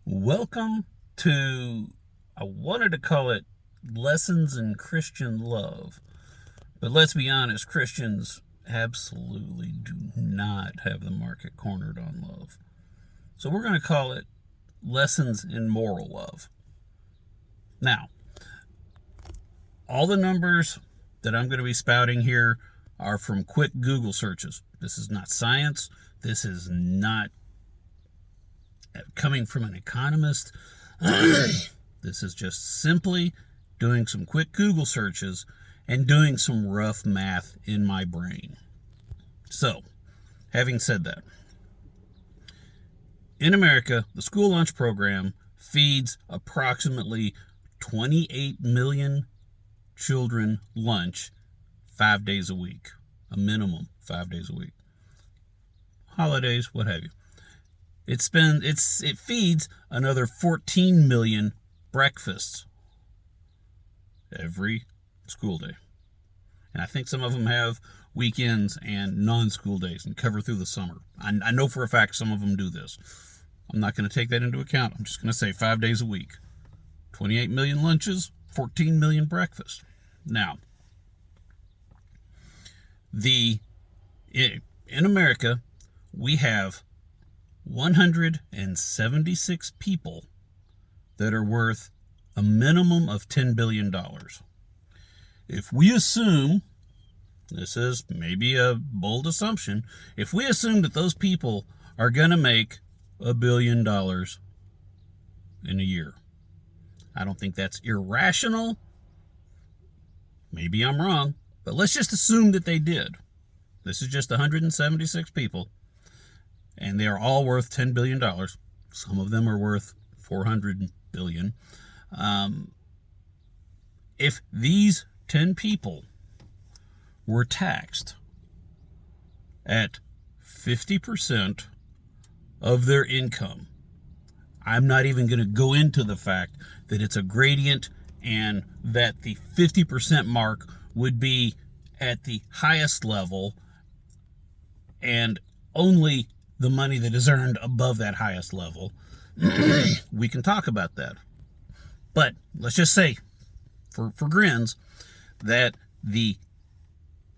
Welcome to, I wanted to call it Lessons in Christian Love. But let's be honest, Christians absolutely do not have the market cornered on love. So we're going to call it Lessons in Moral Love. Now, all the numbers that I'm going to be spouting here are from quick Google searches. This is not science. This is not coming from an economist. This is just simply doing some quick Google searches and doing some rough math in my brain. So, having said that, in America, the school lunch program feeds approximately 28 million children lunch 5 days a week, a minimum 5 days a week. Holidays, what have you. It feeds another 14 million breakfasts every school day. And I think some of them have weekends and non-school days and cover through the summer. I know for a fact some of them do this. I'm not going to take that into account. I'm just going to say 5 days a week. 28 million lunches, 14 million breakfasts. Now, in America, we have 176 people that are worth a minimum of $10 billion. If we assume, this is maybe a bold assumption, if we assume that those people are going to make $1 billion in a year, I don't think that's irrational. Maybe I'm wrong, but let's just assume that they did. This is just 176 people. And they are all worth $10 billion. Some of them are worth $400 billion. If these 10 people were taxed at 50% of their income, I'm not even going to go into the fact that it's a gradient and that the 50% mark would be at the highest level and only the money that is earned above that highest level. We can talk about that. But let's just say, for grins, that the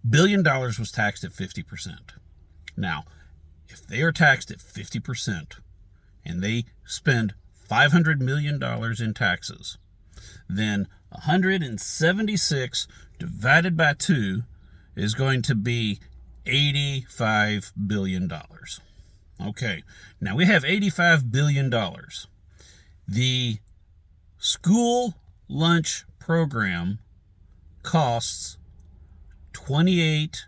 $1 billion was taxed at 50%. Now, if they are taxed at 50% and they spend $500 million in taxes, then 176 divided by 2 is going to be $85 billion. Okay, now we have $85 billion. The school lunch program costs $28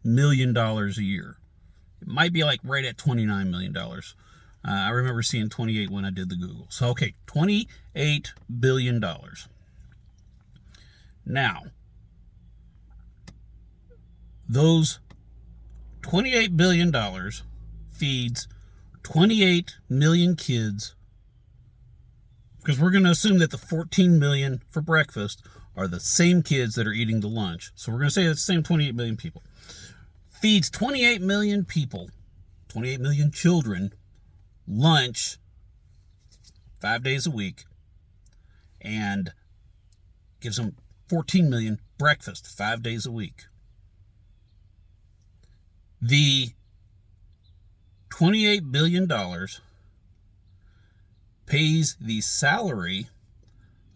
million a year. It might be like right at $29 million. I remember seeing 28 when I did the Google. So, okay, $28 billion. Now, those $28 billion feeds 28 million kids, because we're going to assume that the 14 million for breakfast are the same kids that are eating the lunch. So we're going to say it's the same 28 million people. Feeds 28 million people, 28 million children, lunch 5 days a week, and gives them 14 million breakfast 5 days a week. The $28 billion pays the salary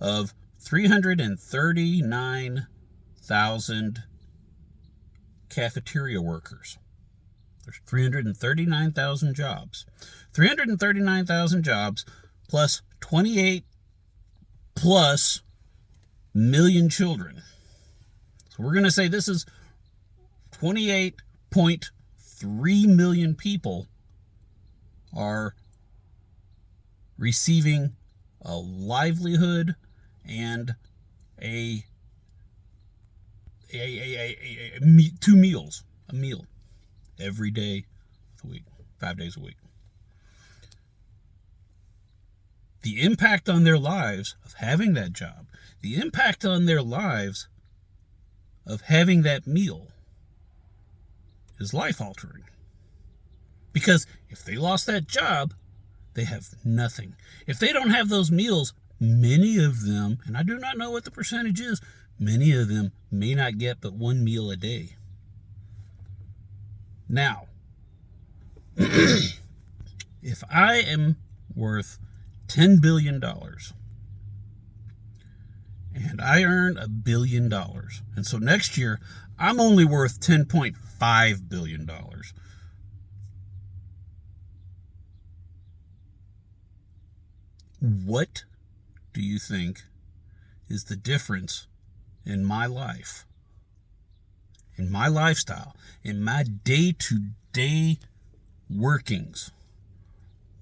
of 339,000 cafeteria workers. There's 339,000 jobs. 339,000 jobs plus 28 plus million children. So we're going to say this is 28.3 million people are receiving a livelihood and a 2 meals, a meal every day of the week, 5 days a week. The impact on their lives of having that job, the impact on their lives of having that meal is life altering. Because if they lost that job, they have nothing. If they don't have those meals, many of them, and I do not know what the percentage is, many of them may not get but one meal a day. Now, if I am worth $10 billion and I earn $1 billion, and so next year I'm only worth $10.5 billion. What do you think is the difference in my life, in my lifestyle, in my day-to-day workings?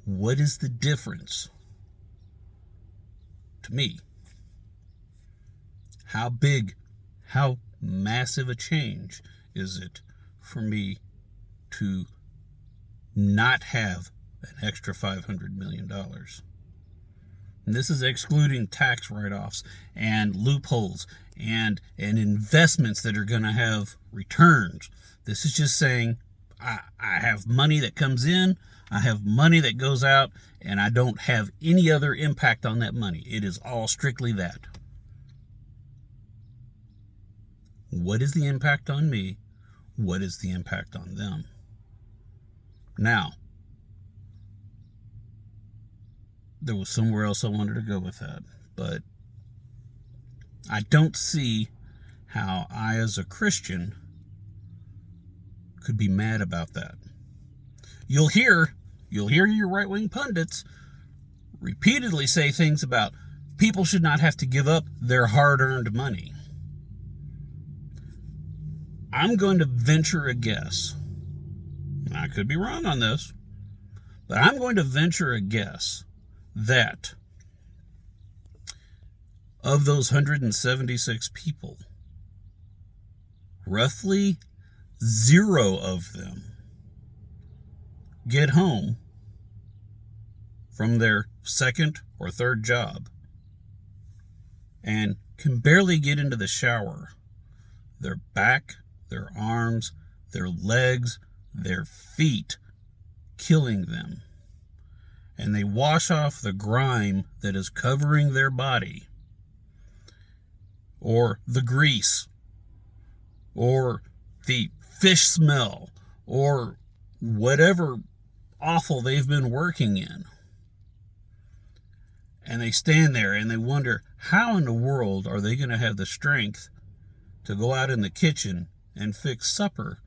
What is the difference to me? How big, how massive a change is it for me to not have an extra $500 million? And this is excluding tax write-offs and loopholes and investments that are going to have returns. This is just saying I have money that comes in, I have money that goes out, and I don't have any other impact on that money. It is all strictly that. What is the impact on me? What is the impact on them? Now, there was somewhere else I wanted to go with that, but I don't see how I, as a Christian, could be mad about that. You'll hear your right-wing pundits repeatedly say things about people should not have to give up their hard-earned money. I'm going to venture a guess. I could be wrong on this, but I'm going to venture a guess that of those 176 people, roughly 0 of them get home from their second or third job and can barely get into the shower. Their back, their arms, their legs, their feet killing them. And they wash off the grime that is covering their body, or the grease, or the fish smell, or whatever awful they've been working in. And they stand there and they wonder, how in the world are they going to have the strength to go out in the kitchen and fix supper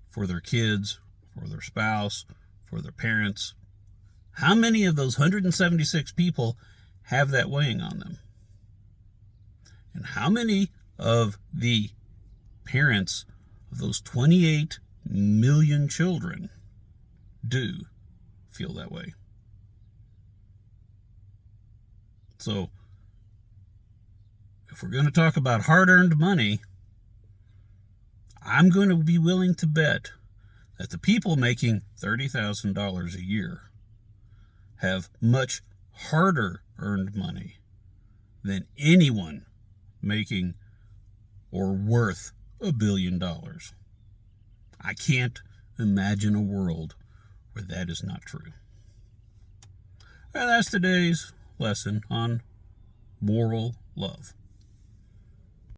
for their kids, for their spouse, for their parents? How many of those 176 people have that weighing on them? And how many of the parents of those 28 million children do feel that way? So, if we're going to talk about hard-earned money, I'm going to be willing to bet that the people making $30,000 a year have much harder earned money than anyone making or worth $1 billion. I can't imagine a world where that is not true. And that's today's lesson on moral love.